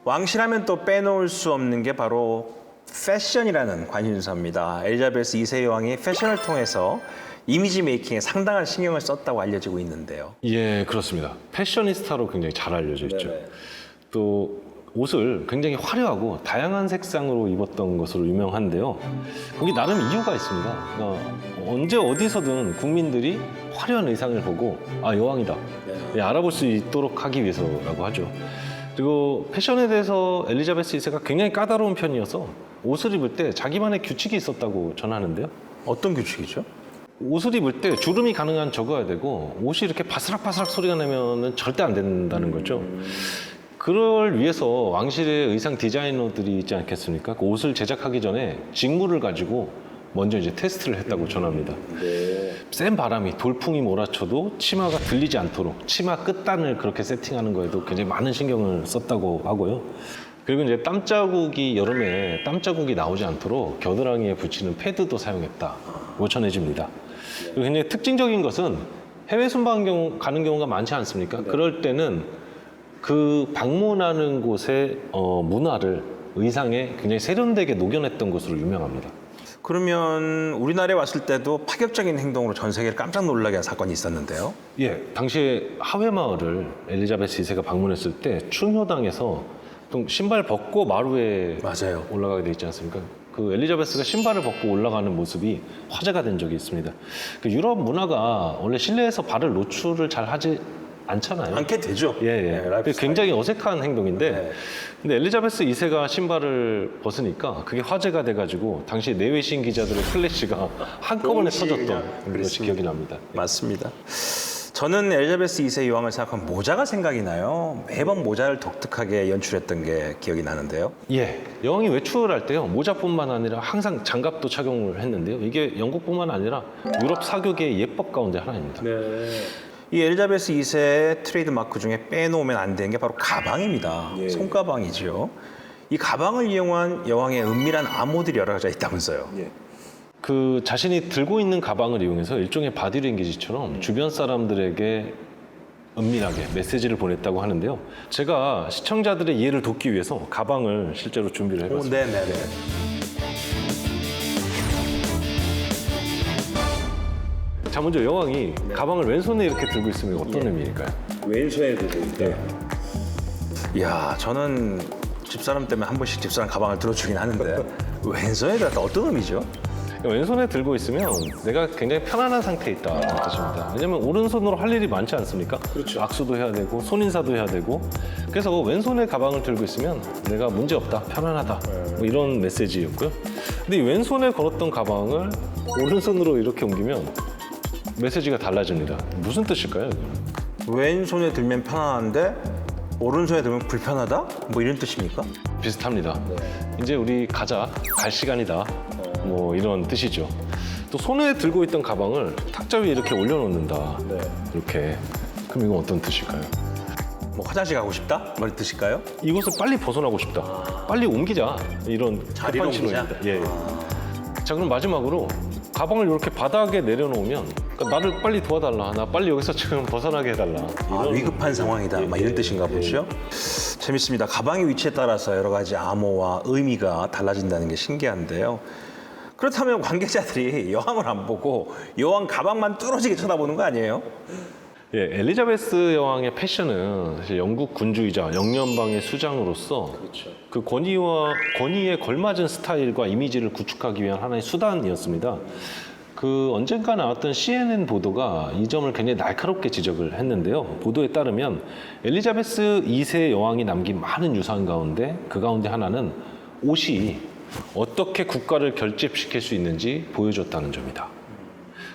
왕실하면 또 빼놓을 수 없는 게 바로 패션이라는 관심사입니다. 엘리자베스 2세 여왕이 패션을 통해서 이미지 메이킹에 상당한 신경을 썼다고 알려지고 있는데요. 예, 그렇습니다. 패셔니스타로 굉장히 잘 알려져 있죠. 네네. 또 옷을 굉장히 화려하고 다양한 색상으로 입었던 것으로 유명한데요. 거기 나름 이유가 있습니다. 그러니까 언제 어디서든 국민들이 화려한 의상을 보고 아, 여왕이다. 예, 알아볼 수 있도록 하기 위해서라고 하죠. 그리고 패션에 대해서 엘리자베스 2세가 굉장히 까다로운 편이어서 옷을 입을 때 자기만의 규칙이 있었다고 전하는데요. 어떤 규칙이죠? 옷을 입을 때 주름이 가능한 적어야 되고 옷이 이렇게 바스락바스락 소리가 나면은 절대 안 된다는 거죠. 그걸 위해서 왕실의 의상 디자이너들이 있지 않겠습니까? 그 옷을 제작하기 전에 직물을 가지고 먼저 이제 테스트를 했다고 전합니다. 센 바람이 돌풍이 몰아쳐도 치마가 들리지 않도록 치마 끝단을 그렇게 세팅하는 거에도 굉장히 많은 신경을 썼다고 하고요. 그리고 이제 땀자국이 여름에 땀자국이 나오지 않도록 겨드랑이에 붙이는 패드도 사용했다고 전해집니다. 그리고 굉장히 특징적인 것은 해외 순방 가는 경우가 많지 않습니까? 그럴 때는 그 방문하는 곳의 문화를 의상에 굉장히 세련되게 녹여냈던 것으로 유명합니다. 그러면 우리나라에 왔을 때도 파격적인 행동으로 전 세계를 깜짝 놀라게 한 사건이 있었는데요. 예, 당시에 하회마을을 엘리자베스 2세가 방문했을 때 충효당에서 좀 신발 벗고 마루에 맞아요. 올라가게 돼 있지 않습니까? 그 엘리자베스가 신발을 벗고 올라가는 모습이 화제가 된 적이 있습니다. 그 유럽 문화가 원래 실내에서 발을 노출을 잘 하지 않잖아요. 않게 되죠. 예, 예. 네, 라이프 굉장히 어색한 행동인데, 네. 근데 엘리자베스 2세가 신발을 벗으니까 그게 화제가 돼가지고 당시 내외신 기자들의 플래시가 한꺼번에 터졌던 것이 기억이 납니다. 맞습니다. 저는 엘리자베스 2세 여왕을 생각하면 모자가 생각이 나요. 매번 모자를 독특하게 연출했던 게 기억이 나는데요. 예, 여왕이 외출을 할 때요 모자뿐만 아니라 항상 장갑도 착용을 했는데요. 이게 영국뿐만 아니라 유럽 사교계의 예법 가운데 하나입니다. 이 엘리자베스 2세의 트레이드 마크 중에 빼놓으면 안 되는 게 바로 가방입니다. 손가방이죠. 이 가방을 이용한 여왕의 은밀한 암호들이 여러 가지 있다면서요. 그 자신이 들고 있는 가방을 이용해서 일종의 바디랭귀지처럼 주변 사람들에게 은밀하게 메시지를 보냈다고 하는데요. 제가 시청자들의 이해를 돕기 위해서 가방을 실제로 준비를 해봤습니다. 네네네. 자, 먼저 여왕이 가방을 왼손에 이렇게 들고 있으면 어떤 의미일까요? 왼손에 들고 있다. 이야, 저는 집사람 때문에 한 번씩 집사람 가방을 들어주긴 하는데 왼손에 들었다 어떤 의미죠? 왼손에 들고 있으면 내가 굉장히 편안한 상태에 있다는 뜻입니다. 왜냐면 오른손으로 할 일이 많지 않습니까? 그렇죠. 악수도 해야 되고 손인사도 해야 되고 그래서 왼손에 가방을 들고 있으면 내가 문제 없다, 편안하다 뭐 이런 메시지였고요. 근데 이 왼손에 걸었던 가방을 오른손으로 이렇게 옮기면 메시지가 달라집니다. 무슨 뜻일까요? 왼손에 들면 편안한데 오른손에 들면 불편하다? 뭐 이런 뜻입니까? 비슷합니다. 이제 우리 가자, 갈 시간이다. 뭐 이런 뜻이죠. 또 손에 들고 있던 가방을 탁자 위에 이렇게 올려놓는다. 이렇게. 그럼 이건 어떤 뜻일까요? 뭐 화장실 가고 싶다? 뭐 이런 뜻일까요? 이곳을 빨리 벗어나고 싶다. 빨리 옮기자. 이런 자리를 급한 옮기자? 신호입니다. 예. 자, 그럼 마지막으로 가방을 이렇게 바닥에 내려놓으면 그러니까 나를 빨리 도와달라. 나 빨리 여기서 지금 벗어나게 해달라. 이런 위급한 상황이다. 막 이런 뜻인가 보죠. 재밌습니다. 가방의 위치에 따라서 여러 가지 암호와 의미가 달라진다는 게 신기한데요. 그렇다면 관계자들이 여왕을 안 보고 여왕 가방만 뚫어지게 쳐다보는 거 아니에요? 예, 엘리자베스 여왕의 패션은 사실 영국 군주이자 영연방의 수장으로서 그 권위에 걸맞은 스타일과 이미지를 구축하기 위한 하나의 수단이었습니다. 그 언젠가 나왔던 CNN 보도가 이 점을 굉장히 날카롭게 지적을 했는데요. 보도에 따르면 엘리자베스 2세 여왕이 남긴 많은 유산 가운데 그 가운데 하나는 옷이 어떻게 국가를 결집시킬 수 있는지 보여줬다는 점이다.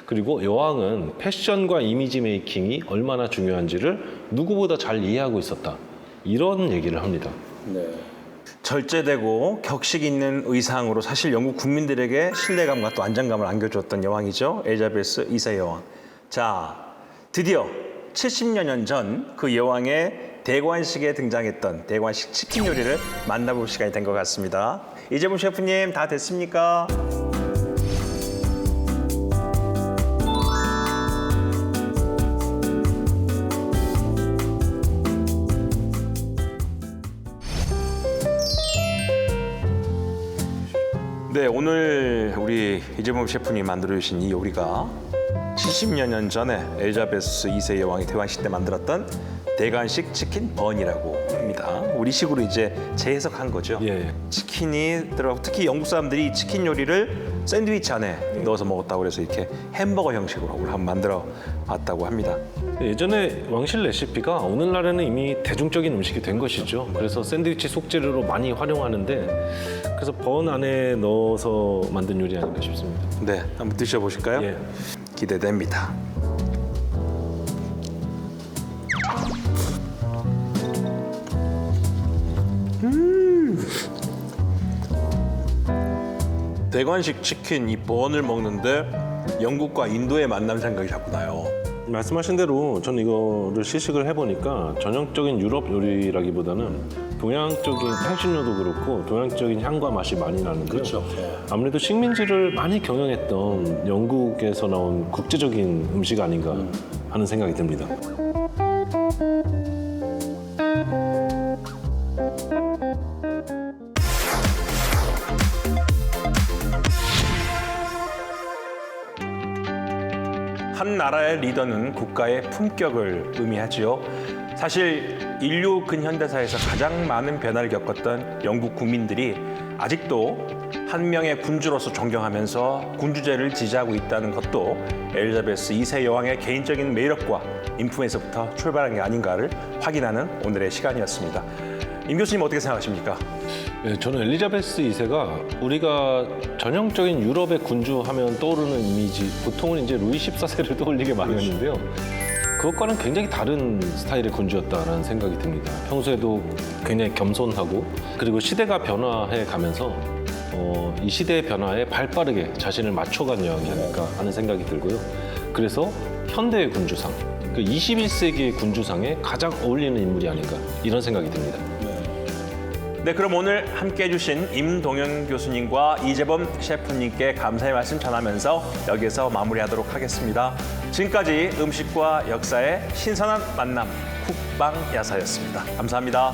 그리고 여왕은 패션과 이미지 메이킹이 얼마나 중요한지를 누구보다 잘 이해하고 있었다. 이런 얘기를 합니다. 절제되고 격식 있는 의상으로 사실 영국 국민들에게 신뢰감과 또 안정감을 안겨주었던 여왕이죠. 엘리자베스 2세 여왕. 자, 드디어 70여 년 전 그 여왕의 대관식에 등장했던 대관식 치킨 요리를 만나볼 시간이 된 것 같습니다. 이재문 셰프님 다 됐습니까? 네, 오늘 우리 이재범 셰프님 만들어주신 이 요리가 70여 년 전에 엘리자베스 2세 여왕이 퇴왕식 때 만들었던 대관식 치킨 번이라고 합니다. 우리식으로 이제 재해석한 거죠. 예. 치킨이 들어가고 특히 영국 사람들이 이 치킨 요리를 샌드위치 안에 넣어서 먹었다고 그래서 이렇게 햄버거 형식으로 한번 만들어 봤다고 합니다. 예전에 왕실 레시피가 오늘날에는 이미 대중적인 음식이 된 것이죠. 그래서 샌드위치 속재료로 많이 활용하는데 그래서 번 안에 넣어서 만든 요리 아닌가 싶습니다. 네, 한번 드셔보실까요? 예. 기대됩니다. 대관식 치킨 이 번을 먹는데 영국과 인도의 만남 생각이 자꾸 나요. 말씀하신 대로 저는 이거를 시식을 해보니까 전형적인 유럽 요리라기보다는 동양적인 향신료도 그렇고 동양적인 향과 맛이 많이 나는데요. 아무래도 식민지를 많이 경영했던 영국에서 나온 국제적인 음식 아닌가 하는 생각이 듭니다. 한 나라의 리더는 국가의 품격을 의미하지요. 사실 인류 근현대사에서 가장 많은 변화를 겪었던 영국 국민들이 아직도 한 명의 군주로서 존경하면서 군주제를 지지하고 있다는 것도 엘리자베스 2세 여왕의 개인적인 매력과 인품에서부터 출발한 게 아닌가를 확인하는 오늘의 시간이었습니다. 임 교수님 어떻게 생각하십니까? 네, 저는 엘리자베스 2세가 우리가 전형적인 유럽의 군주 하면 떠오르는 이미지, 보통은 이제 루이 14세를 떠올리게 마련인데요. 그것과는 굉장히 다른 스타일의 군주였다라는 생각이 듭니다. 평소에도 굉장히 겸손하고 그리고 시대가 변화해 가면서 이 시대의 변화에 발빠르게 자신을 맞춰간 여왕이 아닐까 하는 생각이 들고요. 그래서 현대의 군주상, 그 21세기의 군주상에 가장 어울리는 인물이 아닌가 이런 생각이 듭니다. 네, 그럼 오늘 함께 해주신 임동현 교수님과 이재범 셰프님께 감사의 말씀 전하면서 여기서 마무리하도록 하겠습니다. 지금까지 음식과 역사의 신선한 만남 쿡방야사였습니다. 감사합니다.